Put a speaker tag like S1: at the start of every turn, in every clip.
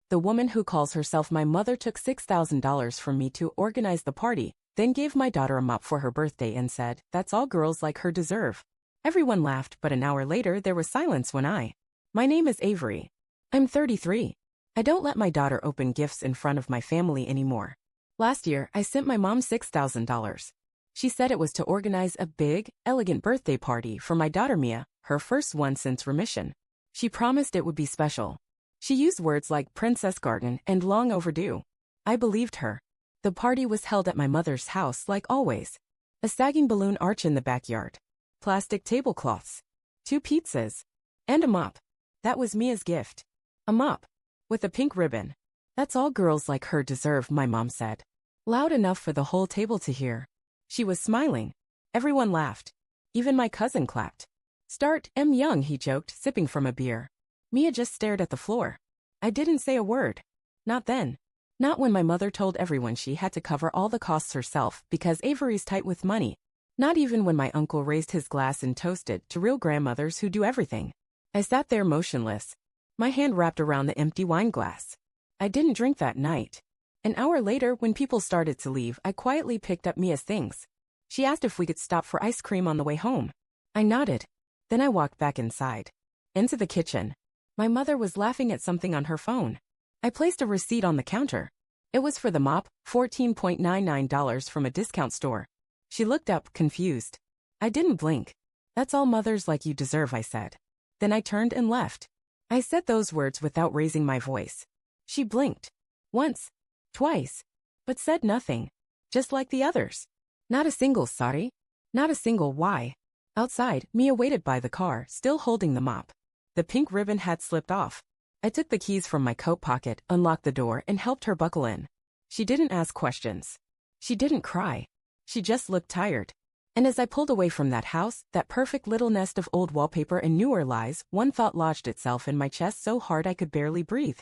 S1: The woman who calls herself my mother took $6,000 from me to organize the party, then gave my daughter a mop for her birthday and said, "That's all girls like her deserve." Everyone laughed, but an hour later there was silence when My name is Avery. I'm 33. I don't let my daughter open gifts in front of my family anymore. Last year, I sent my mom $6,000. She said it was to organize a big, elegant birthday party for my daughter Mia, her first one since remission. She promised it would be special. She used words like Princess Garden and long overdue. I believed her. The party was held at my mother's house like always. A sagging balloon arch in the backyard. Plastic tablecloths. 2 pizzas. And a mop. That was Mia's gift. A mop. With a pink ribbon. That's all girls like her deserve, my mom said. Loud enough for the whole table to hear. She was smiling. Everyone laughed. Even my cousin clapped. Start young, he joked, sipping from a beer. Mia just stared at the floor. I didn't say a word. Not then. Not when my mother told everyone she had to cover all the costs herself because Avery's tight with money. Not even when my uncle raised his glass and toasted to real grandmothers who do everything. I sat there motionless. My hand wrapped around the empty wine glass. I didn't drink that night. An hour later, when people started to leave, I quietly picked up Mia's things. She asked if we could stop for ice cream on the way home. I nodded. Then I walked back inside. Into the kitchen. My mother was laughing at something on her phone. I placed a receipt on the counter. It was for the mop, $14.99 from a discount store. She looked up, confused. I didn't blink. That's all mothers like you deserve, I said. Then I turned and left. I said those words without raising my voice. She blinked. Once. Twice. But said nothing. Just like the others. Not a single sorry. Not a single why. Outside, Mia waited by the car, still holding the mop. The pink ribbon had slipped off. I took the keys from my coat pocket, unlocked the door, and helped her buckle in. She didn't ask questions. She didn't cry. She just looked tired. And as I pulled away from that house, that perfect little nest of old wallpaper and newer lies, one thought lodged itself in my chest so hard I could barely breathe.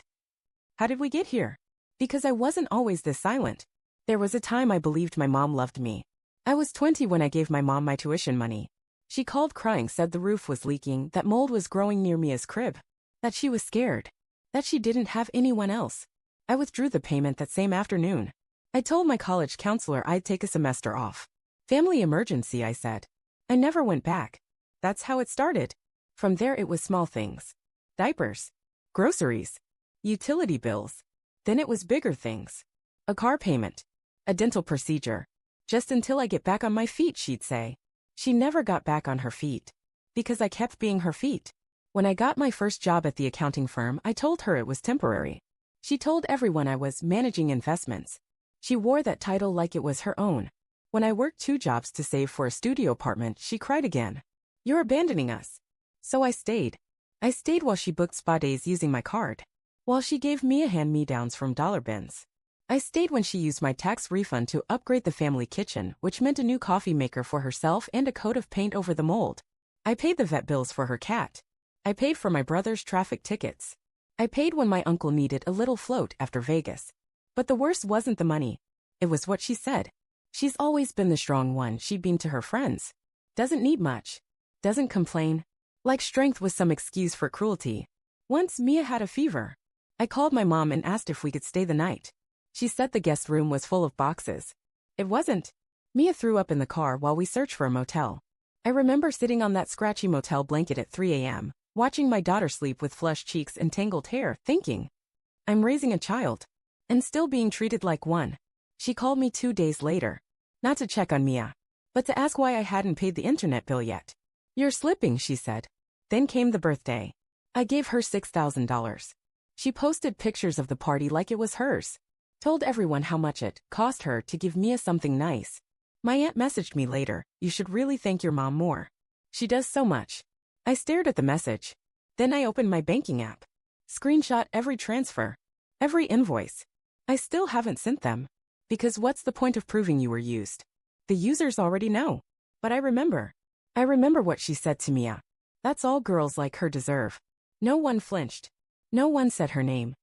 S1: How did we get here? Because I wasn't always this silent. There was a time I believed my mom loved me. I was 20 when I gave my mom my tuition money. She called crying, said the roof was leaking, that mold was growing near Mia's crib. That she was scared. That she didn't have anyone else. I withdrew the payment that same afternoon. I told my college counselor I'd take a semester off. Family emergency, I said. I never went back. That's how it started. From there it was small things. Diapers. Groceries. Utility bills. Then it was bigger things. A car payment. A dental procedure. Just until I get back on my feet, she'd say. She never got back on her feet. Because I kept being her feet. When I got my first job at the accounting firm, I told her it was temporary. She told everyone I was managing investments. She wore that title like it was her own. When I worked 2 jobs to save for a studio apartment, she cried again. You're abandoning us. So I stayed. I stayed while she booked spa days using my card. While she gave Mia hand-me-downs from dollar bins. I stayed when she used my tax refund to upgrade the family kitchen, which meant a new coffee maker for herself and a coat of paint over the mold. I paid the vet bills for her cat. I paid for my brother's traffic tickets. I paid when my uncle needed a little float after Vegas. But the worst wasn't the money. It was what she said. She's always been the strong one she'd been to her friends. Doesn't need much. Doesn't complain. Like strength was some excuse for cruelty. Once Mia had a fever. I called my mom and asked if we could stay the night. She said the guest room was full of boxes. It wasn't. Mia threw up in the car while we searched for a motel. I remember sitting on that scratchy motel blanket at 3 a.m., watching my daughter sleep with flushed cheeks and tangled hair, thinking, I'm raising a child. And still being treated like one. She called me 2 days later. Not to check on Mia, but to ask why I hadn't paid the internet bill yet. You're slipping, she said. Then came the birthday. I gave her $6,000. She posted pictures of the party like it was hers. Told everyone how much it cost her to give Mia something nice. My aunt messaged me later, you should really thank your mom more. She does so much. I stared at the message. Then I opened my banking app. Screenshot every transfer. Every invoice. I still haven't sent them. Because what's the point of proving you were used? The users already know. But I remember. I remember what she said to Mia. That's all girls like her deserve. No one flinched. No one said her name.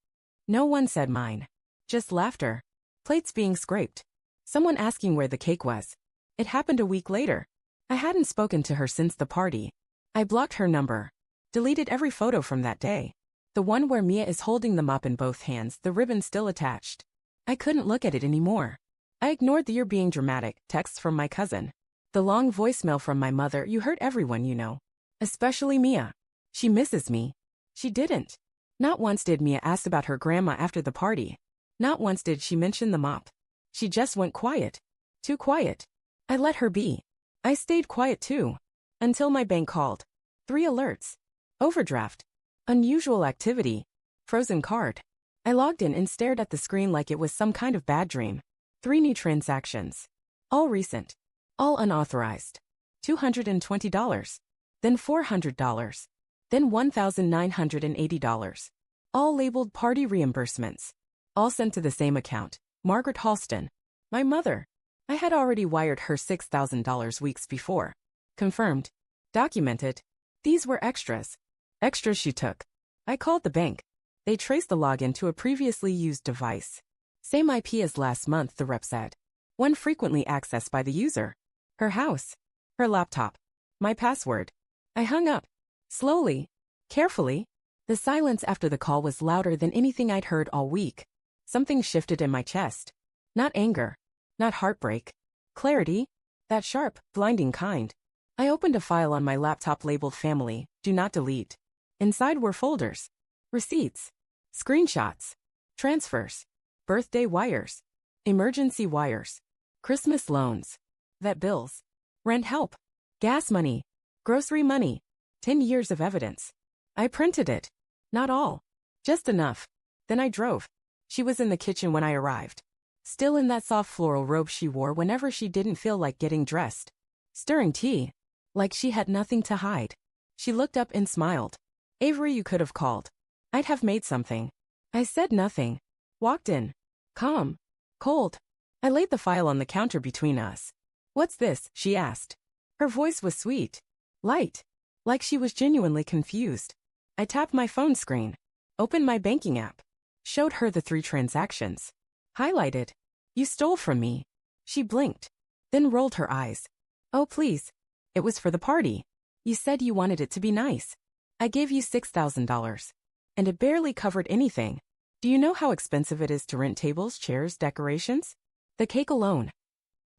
S1: No one said mine. Just laughter. Plates being scraped. Someone asking where the cake was. It happened a week later. I hadn't spoken to her since the party. I blocked her number. Deleted every photo from that day. The one where Mia is holding the mop in both hands, the ribbon still attached. I couldn't look at it anymore. I ignored the "you're being dramatic" texts from my cousin. The long voicemail from my mother, "You hurt everyone you know. Especially Mia. She misses me." She didn't. Not once did Mia ask about her grandma after the party. Not once did she mention the mop. She just went quiet. Too quiet. I let her be. I stayed quiet too. Until my bank called. 3 alerts. Overdraft. Unusual activity. Frozen card. I logged in and stared at the screen like it was some kind of bad dream. 3 new transactions. All recent. All unauthorized. $220. Then $400. Then $1,980. All labeled party reimbursements. All sent to the same account, Margaret Halston. My mother. I had already wired her $6,000 weeks before. Confirmed. Documented. These were extras. Extras she took. I called the bank. They traced the login to a previously used device. Same IP as last month, the rep said. One frequently accessed by the user. Her house. Her laptop. My password. I hung up. Slowly. Carefully. The silence after the call was louder than anything I'd heard all week. Something shifted in my chest. Not anger. Not heartbreak. Clarity. That sharp, blinding kind. I opened a file on my laptop labeled Family, Do Not Delete. Inside were folders. Receipts. Screenshots. Transfers. Birthday wires. Emergency wires. Christmas loans. Vet bills. Rent help. Gas money. Grocery money. 10 years of evidence. I printed it. Not all. Just enough. Then I drove. She was in the kitchen when I arrived. Still in that soft floral robe she wore whenever she didn't feel like getting dressed. Stirring tea. Like she had nothing to hide. She looked up and smiled. "Avery, you could have called. I'd have made something." I said nothing. Walked in. Calm. Cold. I laid the file on the counter between us. "What's this?" she asked. Her voice was sweet. Light. Like she was genuinely confused. I tapped my phone screen. Opened my banking app. Showed her the 3 transactions. Highlighted. "You stole from me." She blinked. Then rolled her eyes. "Oh, please. It was for the party. You said you wanted it to be nice. I gave you $6,000. And it barely covered anything. Do you know how expensive it is to rent tables, chairs, decorations? The cake alone."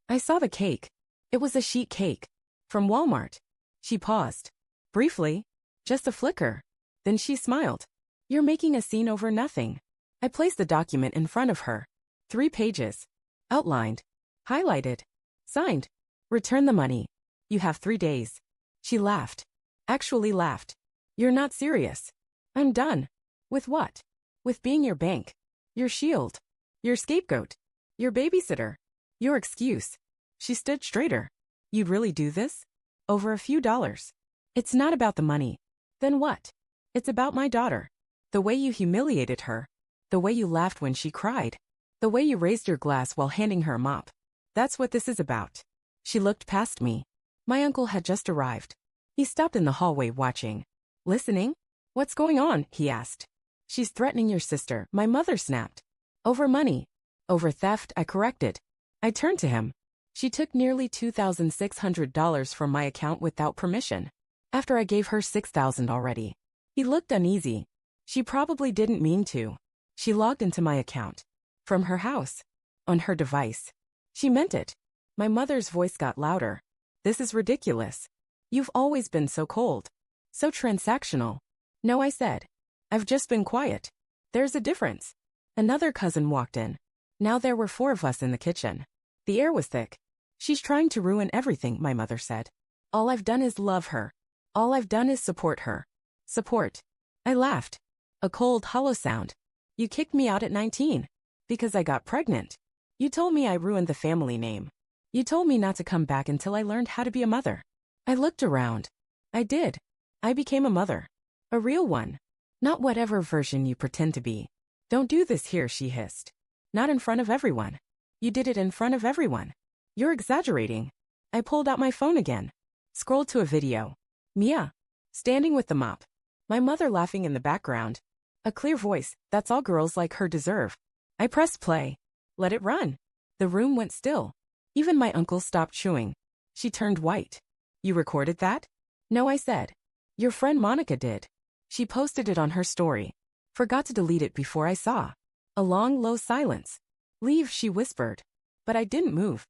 S1: I saw the cake. It was a sheet cake. From Walmart. She paused. Briefly. Just a flicker. Then she smiled. "You're making a scene over nothing." I placed the document in front of her. 3 pages. Outlined. Highlighted. Signed. "Return the money. You have 3 days." She laughed. Actually laughed. "You're not serious." "I'm done." "With what?" "With being your bank. Your shield. Your scapegoat. Your babysitter. Your excuse." She stood straighter. "You'd really do this? Over a few dollars?" "It's not about the money." "Then what?" "It's about my daughter. The way you humiliated her. The way you laughed when she cried. The way you raised your glass while handing her a mop. That's what this is about." She looked past me. My uncle had just arrived. He stopped in the hallway watching. "Listening?" "What's going on?" he asked. "She's threatening your sister," my mother snapped. "Over money." "Over theft," I corrected. I turned to him. "She took nearly $2,600 from my account without permission. After I gave her $6,000 already." He looked uneasy. "She probably didn't mean to." She logged into my account. From her house. On her device. She meant it. My mother's voice got louder. "This is ridiculous. You've always been so cold. So transactional." "No," I said. "I've just been quiet." "There's a difference." Another cousin walked in. Now there were 4 of us in the kitchen. The air was thick. "She's trying to ruin everything," my mother said. "All I've done is love her. All I've done is support her." Support. I laughed. A cold, hollow sound. "You kicked me out at 19. Because I got pregnant. You told me I ruined the family name. You told me not to come back until I learned how to be a mother." I looked around. I did. I became a mother. A real one. Not whatever version you pretend to be. "Don't do this here," she hissed. "Not in front of everyone." "You did it in front of everyone." "You're exaggerating." I pulled out my phone again. Scrolled to a video. Mia. Standing with the mop. My mother laughing in the background. A clear voice, "That's all girls like her deserve." I pressed play. Let it run. The room went still. Even my uncle stopped chewing. She turned white. "You recorded that?" "No," I said. "Your friend Monica did. She posted it on her story." Forgot to delete it before I saw. A long, low silence. Leave, she whispered. But I didn't move.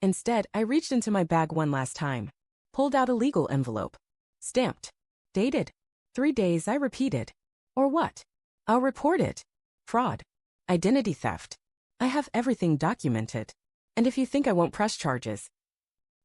S1: Instead, I reached into my bag one last time. Pulled out a legal envelope. Stamped. Dated. 3 days, I repeated. Or what? I'll report it. Fraud. Identity theft. I have everything documented. And if you think I won't press charges,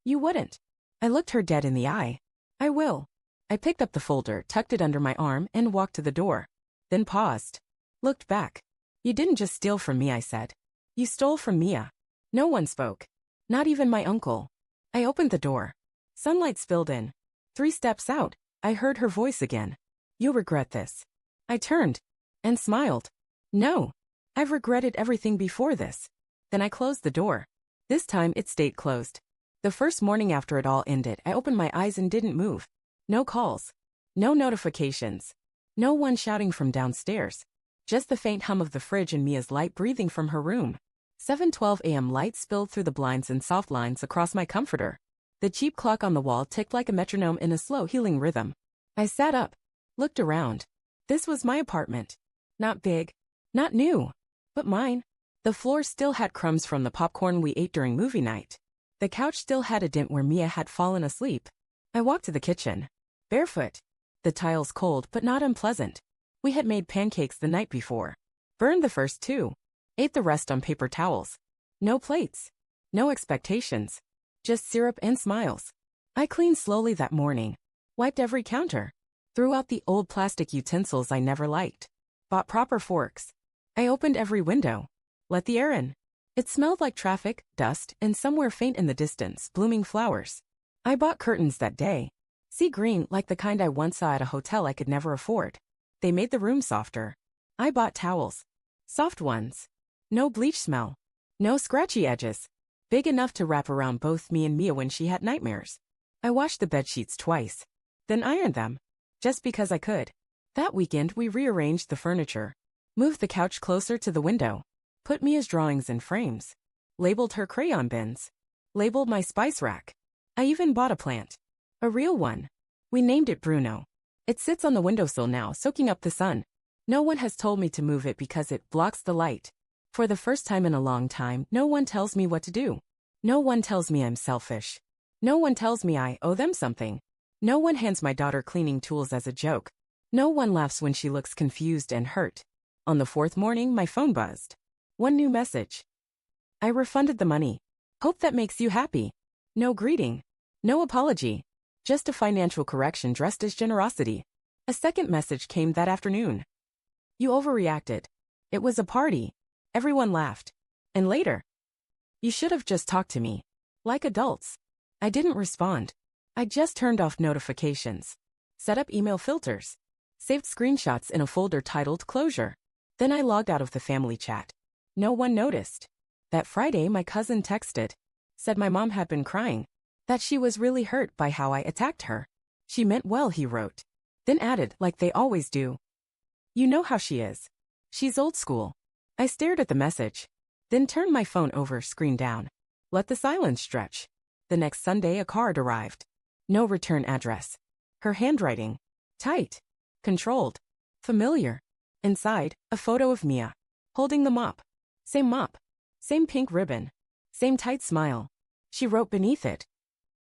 S1: you wouldn't. I looked her dead in the eye. I will. I picked up the folder, tucked it under my arm, and walked to the door. Then paused. Looked back. You didn't just steal from me, I said. You stole from Mia. No one spoke. Not even my uncle. I opened the door. Sunlight spilled in. 3 steps out, I heard her voice again. You'll regret this. I turned. And smiled. No. I've regretted everything before this. Then I closed the door. This time it stayed closed. The first morning after it all ended, I opened my eyes and didn't move. No calls. No notifications. No one shouting from downstairs. Just the faint hum of the fridge and Mia's light breathing from her room. 7:12 a.m. light spilled through the blinds in soft lines across my comforter. The cheap clock on the wall ticked like a metronome in a slow healing rhythm. I sat up. Looked around. This was my apartment. Not big. Not new. But mine. The floor still had crumbs from the popcorn we ate during movie night. The couch still had a dent where Mia had fallen asleep. I walked to the kitchen. Barefoot. The tiles cold but not unpleasant. We had made pancakes the night before. Burned the first 2. Ate the rest on paper towels. No plates. No expectations. Just syrup and smiles. I cleaned slowly that morning. Wiped every counter. Threw out the old plastic utensils I never liked. Bought proper forks. I opened every window. Let the air in. It smelled like traffic, dust, and somewhere faint in the distance, blooming flowers. I bought curtains that day. Sea green, like the kind I once saw at a hotel I could never afford. They made the room softer. I bought towels. Soft ones. No bleach smell. No scratchy edges. Big enough to wrap around both me and Mia when she had nightmares. I washed the bedsheets twice. Then ironed them. Just because I could. That weekend we rearranged the furniture. Moved the couch closer to the window. Put Mia's drawings in frames. Labeled her crayon bins. Labeled my spice rack. I even bought a plant. A real one. We named it Bruno. It sits on the windowsill now, soaking up the sun. No one has told me to move it because it blocks the light. For the first time in a long time, no one tells me what to do. No one tells me I'm selfish. No one tells me I owe them something. No one hands my daughter cleaning tools as a joke. No one laughs when she looks confused and hurt. On the 4th morning, my phone buzzed. One new message. I refunded the money. Hope that makes you happy. No greeting. No apology. Just a financial correction dressed as generosity. A second message came that afternoon. You overreacted. It was a party. Everyone laughed. And later. You should have just talked to me. Like adults. I didn't respond. I just turned off notifications. Set up email filters. Saved screenshots in a folder titled Closure. Then I logged out of the family chat. No one noticed. That Friday my cousin texted. Said my mom had been crying. That she was really hurt by how I attacked her. She meant well, he wrote. Then added, like they always do. You know how she is. She's old school. I stared at the message. Then turned my phone over, screen down. Let the silence stretch. The next Sunday a card arrived. No return address. Her handwriting. Tight. Controlled. Familiar. Inside, a photo of Mia. Holding the mop. Same mop. Same pink ribbon. Same tight smile. She wrote beneath it.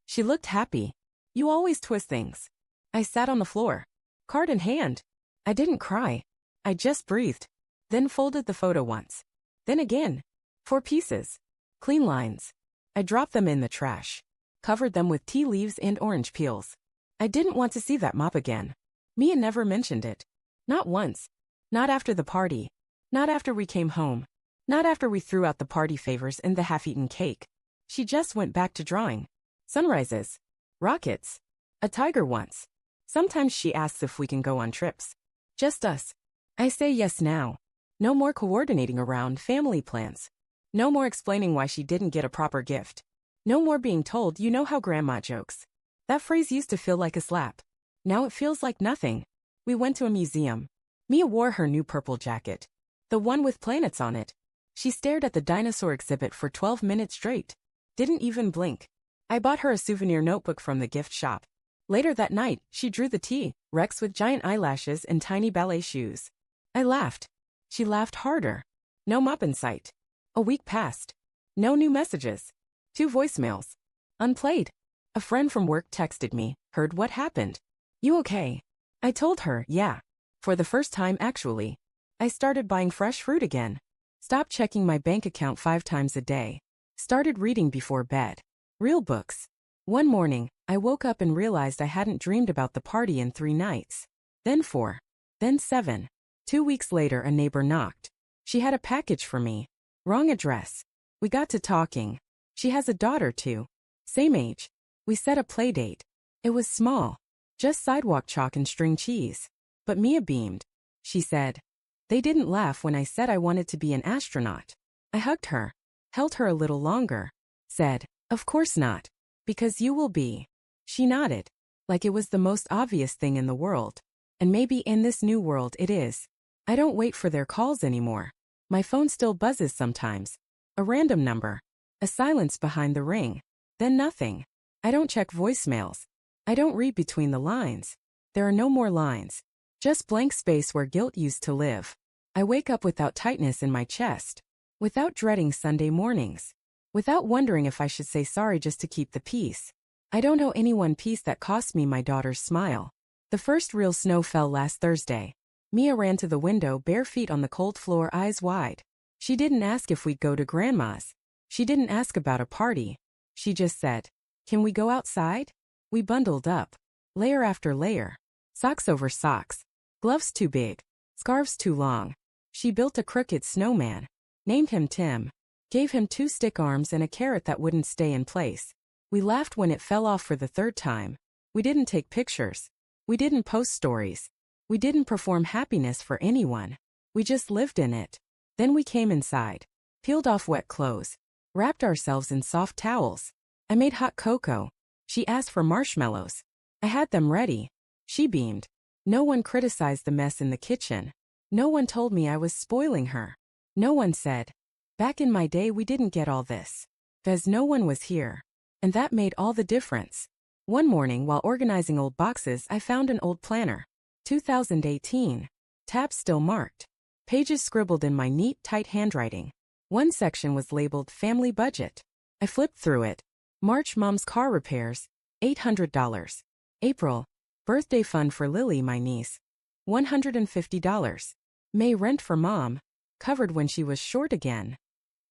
S1: She looked happy. You always twist things. I sat on the floor. Card in hand. I didn't cry. I just breathed. Then folded the photo once. Then again. 4 pieces. Clean lines. I dropped them in the trash. Covered them with tea leaves and orange peels. I didn't want to see that mop again. Mia never mentioned it. Not once. Not after the party. Not after we came home. Not after we threw out the party favors and the half-eaten cake. She just went back to drawing. Sunrises. Rockets. A tiger once. Sometimes she asks if we can go on trips. Just us. I say yes now. No more coordinating around family plans. No more explaining why she didn't get a proper gift. No more being told you know how grandma jokes. That phrase used to feel like a slap. Now it feels like nothing. We went to a museum. Mia wore her new purple jacket. The one with planets on it. She stared at the dinosaur exhibit for 12 minutes straight. Didn't even blink. I bought her a souvenir notebook from the gift shop. Later that night, she drew the T-Rex with giant eyelashes and tiny ballet shoes. I laughed. She laughed harder. No mop in sight. A week passed. No new messages. 2 voicemails. Unplayed. A friend from work texted me, heard what happened. You okay? I told her, yeah. For the first time actually. I started buying fresh fruit again. Stopped checking my bank account 5 times a day. Started reading before bed. Real books. One morning, I woke up and realized I hadn't dreamed about the party in 3 nights. Then 4. Then 7. 2 weeks later a neighbor knocked. She had a package for me. Wrong address. We got to talking. She has a daughter too. Same age. We set a play date. It was small. Just sidewalk chalk and string cheese. But Mia beamed. She said, "They didn't laugh when I said I wanted to be an astronaut." I hugged her. Held her a little longer. Said, "Of course not. Because you will be." She nodded. Like it was the most obvious thing in the world. And maybe in this new world it is. I don't wait for their calls anymore. My phone still buzzes sometimes. A random number. A silence behind the ring. Then nothing. I don't check voicemails. I don't read between the lines. There are no more lines. Just blank space where guilt used to live. I wake up without tightness in my chest. Without dreading Sunday mornings. Without wondering if I should say sorry just to keep the peace. I don't owe anyone peace that cost me my daughter's smile. The first real snow fell last Thursday. Mia ran to the window, bare feet on the cold floor, eyes wide. She didn't ask if we'd go to Grandma's. She didn't ask about a party. She just said, "Can we go outside?" We bundled up. Layer after layer. Socks over socks. Gloves too big. Scarves too long. She built a crooked snowman. Named him Tim. Gave him 2 stick arms and a carrot that wouldn't stay in place. We laughed when it fell off for the 3rd time. We didn't take pictures. We didn't post stories. We didn't perform happiness for anyone. We just lived in it. Then we came inside. Peeled off wet clothes. Wrapped ourselves in soft towels. I made hot cocoa. She asked for marshmallows. I had them ready. She beamed. No one criticized the mess in the kitchen. No one told me I was spoiling her. No one said, "Back in my day we didn't get all this." Because no one was here. And that made all the difference. One morning while organizing old boxes I found an old planner. 2018. Tabs still marked. Pages scribbled in my neat, tight handwriting. One section was labeled Family Budget. I flipped through it. March, Mom's car repairs, $800. April, birthday fund for Lily, my niece, $150. May, rent for Mom, covered when she was short again,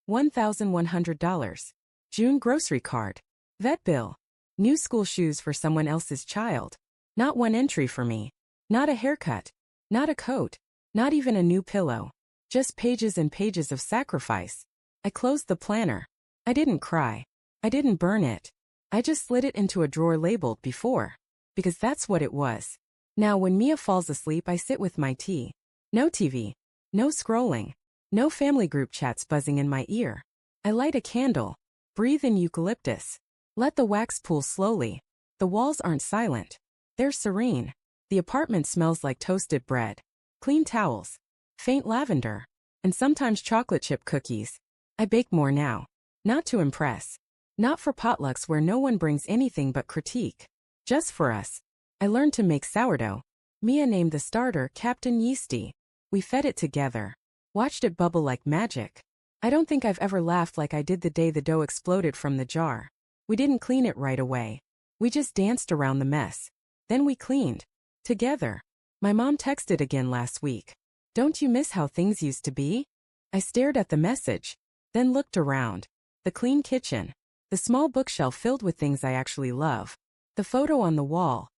S1: $1,100. June, grocery card, vet bill, new school shoes for someone else's child. Not one entry for me. Not a haircut. Not a coat. Not even a new pillow. Just pages and pages of sacrifice. I closed the planner. I didn't cry. I didn't burn it. I just slid it into a drawer labeled before. Because that's what it was. Now when Mia falls asleep I sit with my tea. No TV. No scrolling. No family group chats buzzing in my ear. I light a candle. Breathe in eucalyptus. Let the wax pool slowly. The walls aren't silent. They're serene. The apartment smells like toasted bread. Clean towels. Faint lavender. And sometimes chocolate chip cookies. I bake more now. Not to impress. Not for potlucks where no one brings anything but critique. Just for us. I learned to make sourdough. Mia named the starter Captain Yeasty. We fed it together. Watched it bubble like magic. I don't think I've ever laughed like I did the day the dough exploded from the jar. We didn't clean it right away. We just danced around the mess. Then we cleaned. Together. My mom texted again last week. "Don't you miss how things used to be?" I stared at the message. Then looked around. The clean kitchen. The small bookshelf filled with things I actually love. The photo on the wall.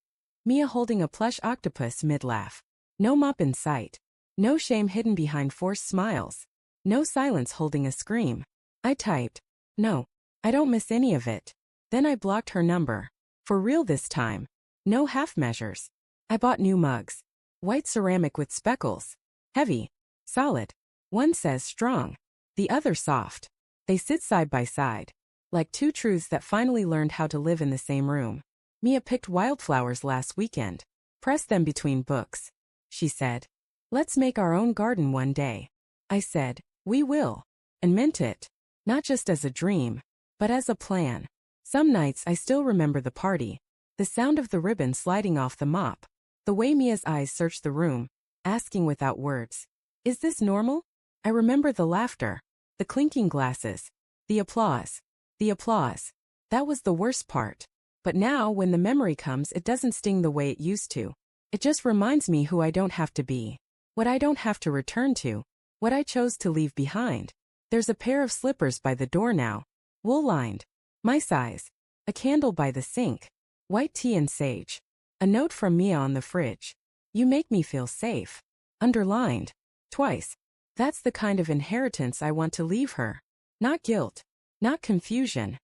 S1: Mia holding a plush octopus mid-laugh. No mop in sight. No shame hidden behind forced smiles. No silence holding a scream. I typed, "No, I don't miss any of it." Then I blocked her number. For real this time. No half measures. I bought new mugs. White ceramic with speckles. Heavy. Solid. One says strong. The other soft. They sit side by side. Like 2 truths that finally learned how to live in the same room. Mia picked wildflowers last weekend. Pressed them between books. She said, "Let's make our own garden one day." I said, "We will." And meant it. Not just as a dream, but as a plan. Some nights I still remember the party. The sound of the ribbon sliding off the mop. The way Mia's eyes searched the room, asking without words, Is this normal? I remember the laughter, the clinking glasses, the applause. The applause. That was the worst part. But now, when the memory comes, it doesn't sting the way it used to. It just reminds me who I don't have to be, what I don't have to return to, what I chose to leave behind. There's a pair of slippers by the door now, wool-lined, my size, a candle by the sink, white tea and sage, a note from Mia on the fridge. You make me feel safe. Underlined. Twice. That's the kind of inheritance I want to leave her. Not guilt. Not confusion.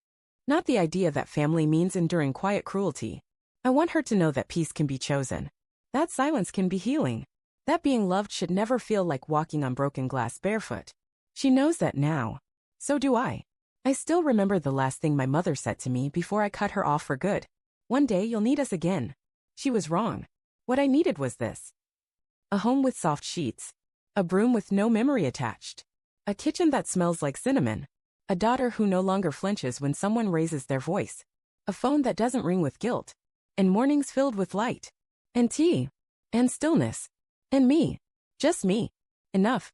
S1: Not the idea that family means enduring quiet cruelty. I want her to know that peace can be chosen. That silence can be healing. That being loved should never feel like walking on broken glass barefoot. She knows that now. So do I. I still remember the last thing my mother said to me before I cut her off for good. One day you'll need us again. She was wrong. What I needed was this. A home with soft sheets. A broom with no memory attached. A kitchen that smells like cinnamon. A daughter who no longer flinches when someone raises their voice. A phone that doesn't ring with guilt. And mornings filled with light. And tea. And stillness. And me. Just me. Enough.